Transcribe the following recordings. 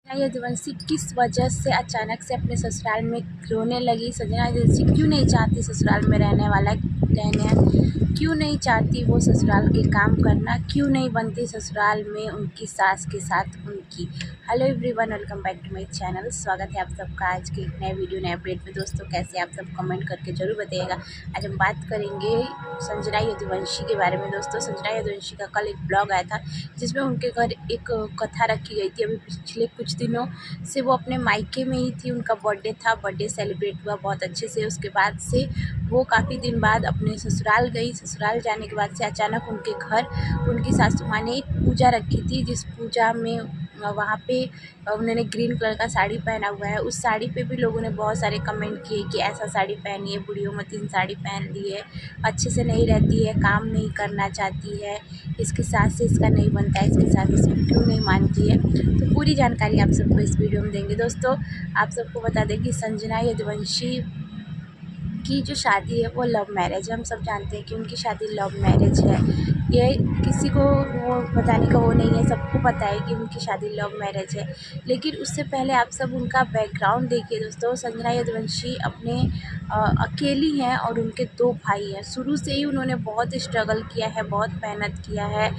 यदुवंशी किस वजह से अचानक से अपने ससुराल में रोने लगी। संजना यदुवंशी क्यों नहीं चाहती ससुराल में क्यों नहीं चाहती वो ससुराल के काम करना, क्यों नहीं बनती ससुराल में उनकी सास के साथ उनकी। Hello everyone, welcome back to my channel. स्वागत है आप सबका आज के एक नए वीडियो नए अपडेट में। दोस्तों कैसे आप सब कमेंट करके जरूर बताइएगा। आज हम बात करेंगे संजना यदुवंशी के बारे में। दोस्तों संजना यदुवंशी का कल एक ब्लॉग आया था जिसमें उनके घर एक कथा रखी गई थी। अभी पिछले कुछ दिनों से वो अपने मायके में ही थी। उनका बर्थडे था, बर्थडे सेलिब्रेट हुआ बहुत अच्छे से। उसके बाद से वो काफ़ी दिन बाद अपने ससुराल गई। ससुराल जाने के बाद से अचानक उनके घर उनकी सासू माँ ने एक पूजा रखी थी, जिस पूजा में वहाँ पे उन्होंने ग्रीन कलर का साड़ी पहना हुआ है। उस साड़ी पे भी लोगों ने बहुत सारे कमेंट किए कि ऐसा साड़ी पहनी है, बुढ़ियों में 3 साड़ी पहन ली है, अच्छे से नहीं रहती है, काम नहीं करना चाहती है, इसके साथ से इसका नहीं बनता है, इसके साथ इसको क्यों नहीं मानती है। तो पूरी जानकारी आप सबको इस वीडियो में देंगे। दोस्तों आप सबको बता दें कि संजना यदुवंशी की जो शादी है वो लव मैरिज है। हम सब जानते हैं कि उनकी शादी लव मैरिज है। ये किसी को वो बताने का वो नहीं है, सबको पता है कि उनकी शादी लव मैरिज है। लेकिन उससे पहले आप सब उनका बैकग्राउंड देखिए। दोस्तों संजना यदुवंशी अपने अकेली हैं और उनके 2 भाई हैं। शुरू से ही उन्होंने बहुत स्ट्रगल किया है, बहुत मेहनत किया है,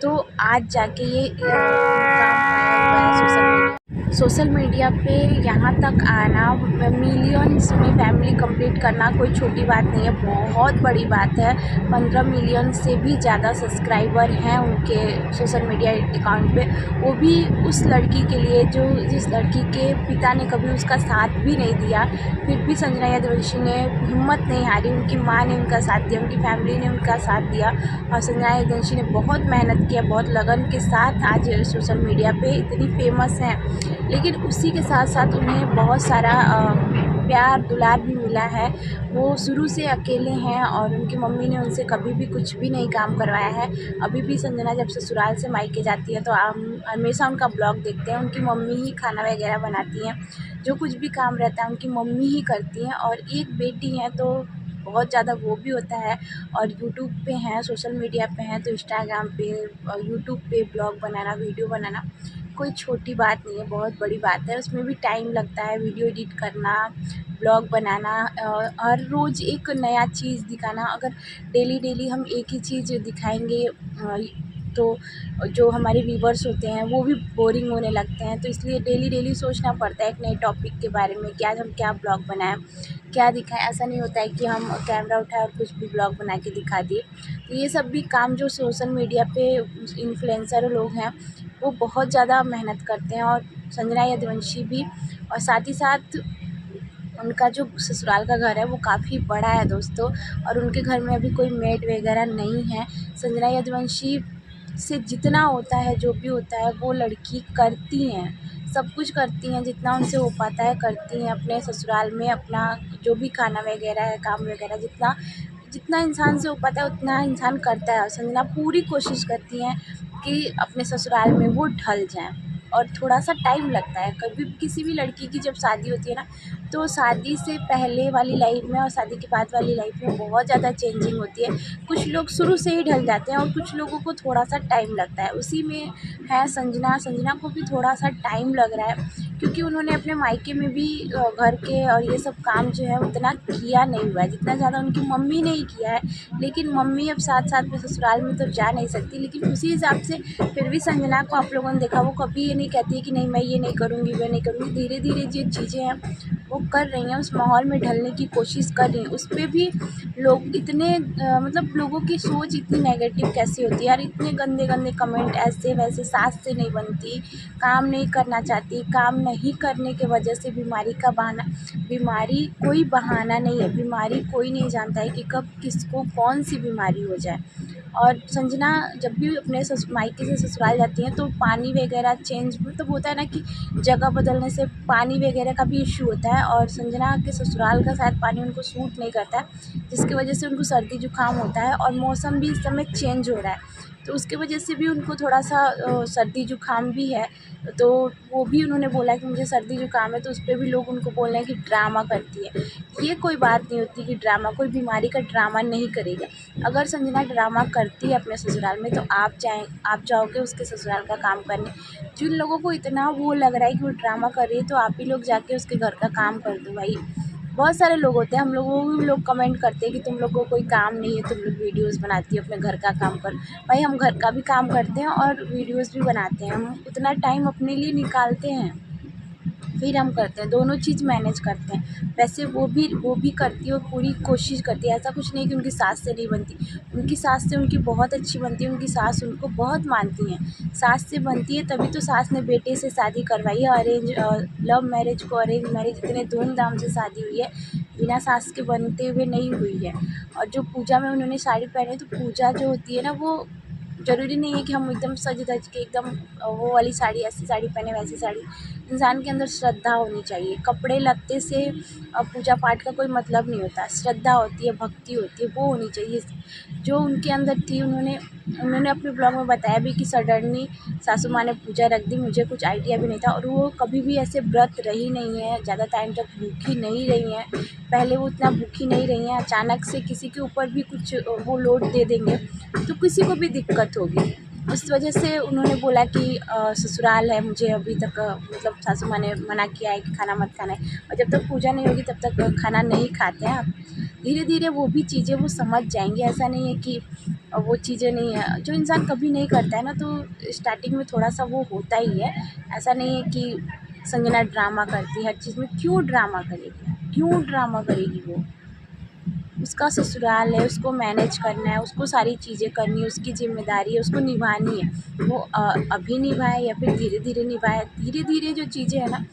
तो आज जाके ये मुकाम पाया हुआ है। सोशल मीडिया पे यहाँ तक आना, मिलियंस में फैमिली कंप्लीट करना कोई छोटी बात नहीं है, बहुत बड़ी बात है। 15 मिलियन से भी ज़्यादा सब्सक्राइबर हैं उनके सोशल मीडिया अकाउंट पे, वो भी उस लड़की के लिए जिस लड़की के पिता ने कभी उसका साथ भी नहीं दिया। फिर भी संजना यदुवंशी ने हिम्मत नहीं हारी, उनकी माँ ने उनका साथ दिया, उनकी फैमिली ने उनका साथ दिया और संजना यदुवंशी ने बहुत मेहनत किया, बहुत लगन के साथ आज सोशल मीडिया पे इतनी फेमस हैं। लेकिन उसी के साथ साथ उन्हें बहुत सारा प्यार दुलार भी मिला है। वो शुरू से अकेले हैं और उनकी मम्मी ने उनसे कभी भी कुछ भी नहीं काम करवाया है। अभी भी संजना जब ससुराल से मायके जाती है तो हम हमेशा उनका ब्लॉग देखते हैं। उनकी मम्मी ही खाना वगैरह बनाती हैं, जो कुछ भी काम रहता है उनकी मम्मी ही करती हैं। और एक बेटी है तो बहुत ज़्यादा वो भी होता है। और यूट्यूब पे हैं, सोशल मीडिया पे हैं, तो इंस्टाग्राम पे और यूट्यूब पे ब्लॉग बनाना, वीडियो बनाना कोई छोटी बात नहीं है, बहुत बड़ी बात है। उसमें भी टाइम लगता है, वीडियो एडिट करना, ब्लॉग बनाना, हर रोज़ एक नया चीज़ दिखाना। अगर डेली हम एक ही चीज़ दिखाएंगे तो जो हमारे व्यूवर्स होते हैं वो भी बोरिंग होने लगते हैं। तो इसलिए डेली सोचना पड़ता है एक नए टॉपिक के बारे में कि आज हम क्या ब्लॉग बनाएं, क्या दिखाएं। ऐसा नहीं होता है कि हम कैमरा उठाए और कुछ भी ब्लॉग बना के दिखा दिए। तो ये सब भी काम जो सोशल मीडिया पे इन्फ्लुएंसर लोग हैं वो बहुत ज़्यादा मेहनत करते हैं, और संजना यदुवंशी भी। और साथ ही साथ उनका जो ससुराल का घर है वो काफ़ी बड़ा है दोस्तों, और उनके घर में अभी कोई मेड वगैरह नहीं है। संजना यदुवंशी से जितना होता है, जो भी होता है वो लड़की करती हैं, सब कुछ करती हैं, जितना उनसे हो पाता है करती हैं। अपने ससुराल में अपना जो भी खाना वगैरह है, काम वगैरह, जितना जितना इंसान से हो पाता है उतना इंसान करता है। और संजना पूरी कोशिश करती हैं कि अपने ससुराल में वो ढल जाएँ। और थोड़ा-सा टाइम लगता है, कभी किसी भी लड़की की जब शादी होती है ना, तो शादी से पहले वाली लाइफ में और शादी के बाद वाली लाइफ में बहुत ज़्यादा चेंजिंग होती है। कुछ लोग शुरू से ही ढल जाते हैं और कुछ लोगों को थोड़ा-सा टाइम लगता है। उसी में है संजना। संजना को भी थोड़ा-सा टाइम लग रहा है, क्योंकि उन्होंने अपने मायके में भी घर के और ये सब काम जो है उतना किया नहीं हुआ है, जितना ज़्यादा उनकी मम्मी ने ही किया है। लेकिन मम्मी अब साथ-साथ में ससुराल में तो जा नहीं सकती, लेकिन उसी हिसाब से फिर भी संजना को आप लोगों ने देखा, वो कभी ये नहीं कहती है कि नहीं मैं ये नहीं करूँगी, वो नहीं करूँगी। धीरे-धीरे जो चीज़ें हैं वो कर रही हैं, उस माहौल में ढलने की कोशिश कर रही हैं। उस पे भी लोग इतने मतलब लोगों की सोच इतनी नेगेटिव कैसे होती है यार, इतने गंदे-गंदे कमेंट, ऐसे वैसे, सास से नहीं बनती, काम नहीं करना चाहती, काम नहीं करने की वजह से बीमारी का बहाना। बीमारी कोई बहाना नहीं है, बीमारी कोई नहीं जानता है कि कब किसको कौन-सी बीमारी हो जाए। और संजना जब भी अपने मायके से ससुराल जाती हैं तो पानी वगैरह चेंज मतलब होता है ना कि जगह बदलने से पानी वगैरह का भी इश्यू होता है, और संजना के ससुराल का शायद पानी उनको सूट नहीं करता है, जिसकी वजह से उनको सर्दी जुकाम होता है। और मौसम भी इस समय चेंज हो रहा है, तो उसके वजह से भी उनको थोड़ा सा सर्दी जुकाम भी है। तो वो भी उन्होंने बोला कि मुझे सर्दी जुकाम है, तो उस पर भी लोग उनको बोल रहे हैं कि ड्रामा करती है। ये कोई बात नहीं होती कि ड्रामा, कोई बीमारी का ड्रामा नहीं करेगा। अगर संजना ड्रामा करती है अपने ससुराल में, तो आप जाओगे उसके ससुराल का काम करने। जिन लोगों को इतना वो लग रहा है कि वो ड्रामा कर रही है, तो आप ही लोग जाके उसके घर का काम कर दो भाई। बहुत सारे लोग होते हैं, हम लोगों को भी लोग कमेंट करते हैं कि तुम लोग को कोई काम नहीं है, तुम लोग वीडियोस बनाती हो अपने घर का काम कर। भाई हम घर का भी काम करते हैं और वीडियोस भी बनाते हैं, हम उतना टाइम अपने लिए निकालते हैं, फिर हम करते हैं, दोनों चीज़ मैनेज करते हैं। वैसे वो भी करती है, वो पूरी कोशिश करती है। ऐसा कुछ नहीं कि उनकी सास से नहीं बनती, उनकी सास से उनकी बहुत अच्छी बनती है। उनकी सास उनको बहुत मानती हैं, सास से बनती है, तभी तो सास ने बेटे से शादी करवाई है। लव मैरिज को अरेंज मैरिज इतने धूमधाम से शादी हुई है, बिना सास के बनते हुए नहीं हुई है। और जो पूजा में उन्होंने साड़ी पहनी, तो पूजा जो होती है ना, वो ज़रूरी नहीं है कि हम एकदम सज धज के एकदम वो वाली साड़ी, ऐसी साड़ी पहने वैसी साड़ी। इंसान के अंदर श्रद्धा होनी चाहिए। कपड़े लत्ते से पूजा पाठ का कोई मतलब नहीं होता। श्रद्धा होती है, भक्ति होती है, वो होनी चाहिए जो उनके अंदर थी। उन्होंने उन्होंने अपने ब्लॉग में बताया भी कि सडनली सासू माँ ने पूजा रख दी, मुझे कुछ आइडिया भी नहीं था। और वो कभी भी ऐसे व्रत रही नहीं है, ज़्यादा टाइम तक भूखी नहीं रही हैं। पहले वो इतना भूखी नहीं रही हैं, अचानक से किसी के ऊपर भी कुछ वो लोड दे देंगे तो किसी को भी दिक्कत होगी। उस वजह से उन्होंने बोला कि ससुराल है, मुझे अभी तक मतलब सासू माँ ने मना किया है कि खाना मत खाना है, और जब तक पूजा नहीं होगी तब तक खाना नहीं खाते हैं आप। धीरे धीरे वो भी चीज़ें वो समझ जाएंगे। ऐसा नहीं है कि वो चीज़ें नहीं है, जो इंसान कभी नहीं करता है ना, तो स्टार्टिंग में थोड़ा सा वो होता ही है। ऐसा नहीं है कि संजना ड्रामा करती है हर चीज़ में। क्यों ड्रामा करेगी, क्यों ड्रामा करेगी वो? उसका ससुराल है, उसको मैनेज करना है, उसको सारी चीज़ें करनी है, उसकी ज़िम्मेदारी है, उसको निभानी है। वो अभी निभाए या फिर धीरे-धीरे निभाए, धीरे-धीरे जो चीज़ें हैं ना,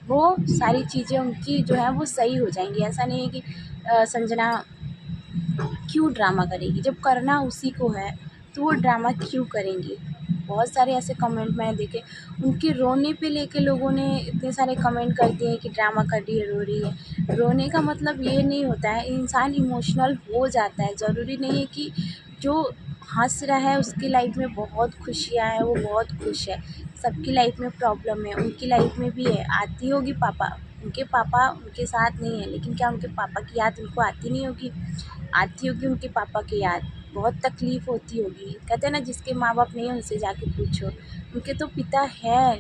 वो सारी चीज़ें उनकी जो है वो सही हो जाएँगी। ऐसा नहीं है कि संजना क्यों ड्रामा करेगी, जब करना उसी को है, तो वो ड्रामा क्यों करेंगी? बहुत सारे ऐसे कमेंट मैंने देखे, उनके रोने पे लेके लोगों ने इतने सारे कमेंट कर दिए कि ड्रामा कर रही है, रो रही है। रोने का मतलब ये नहीं होता है, इंसान इमोशनल हो जाता है। ज़रूरी नहीं है कि जो हँस रहा है उसकी लाइफ में बहुत खुशियाँ हैं, वो बहुत खुश है। सबकी लाइफ में प्रॉब्लम है, उनकी लाइफ में भी है। आती होगी उनके पापा उनके साथ नहीं है, लेकिन क्या उनके पापा की याद उनको आती नहीं होगी? आती होगी उनके पापा की याद, बहुत तकलीफ़ होती होगी। कहते हैं ना, जिसके माँ बाप नहीं है उनसे जाके पूछो। उनके तो पिता है,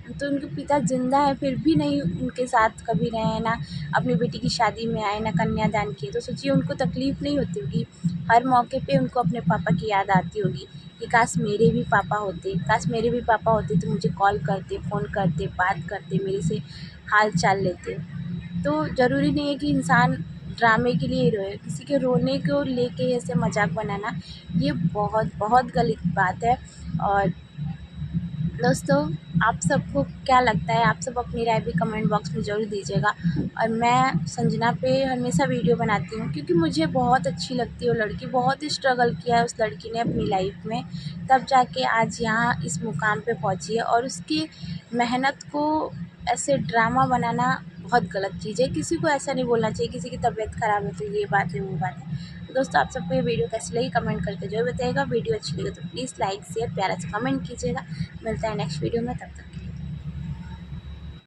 तो उनके पिता ज़िंदा है, फिर भी नहीं उनके साथ कभी रहे हैं, ना अपनी बेटी की शादी में आए, ना कन्यादान किए। तो सोचिए उनको तकलीफ़ नहीं होती होगी? हर मौके पे उनको अपने पापा की याद आती होगी कि काश मेरे भी पापा होते, काश मेरे भी पापा होते तो मुझे कॉल करते, फ़ोन करते, बात करते, मेरे से हाल चाल लेते। तो ज़रूरी नहीं है कि इंसान ड्रामे के लिए ही रोए। किसी के रोने को लेके ऐसे मज़ाक बनाना, ये बहुत बहुत गलत बात है। और दोस्तों, आप सबको क्या लगता है? आप सब अपनी राय भी कमेंट बॉक्स में ज़रूर दीजिएगा। और मैं संजना पे हमेशा वीडियो बनाती हूँ क्योंकि मुझे बहुत अच्छी लगती है वो लड़की। बहुत ही स्ट्रगल किया है उस लड़की ने अपनी लाइफ में, तब जाके आज यहाँ इस मुकाम पे पहुँची है। और उसकी मेहनत को ऐसे ड्रामा बनाना बहुत गलत चीज़ है। किसी को ऐसा नहीं बोलना चाहिए, किसी की तबीयत ख़राब है तो ये बात है, वो बात है। तो दोस्तों, आप सबको ये वीडियो कैसी लगी कमेंट करके ज़रूर बताइएगा। वीडियो अच्छी लगे तो प्लीज़ लाइक शेयर प्यारा सा कमेंट कीजिएगा। मिलता है नेक्स्ट वीडियो में, तब तक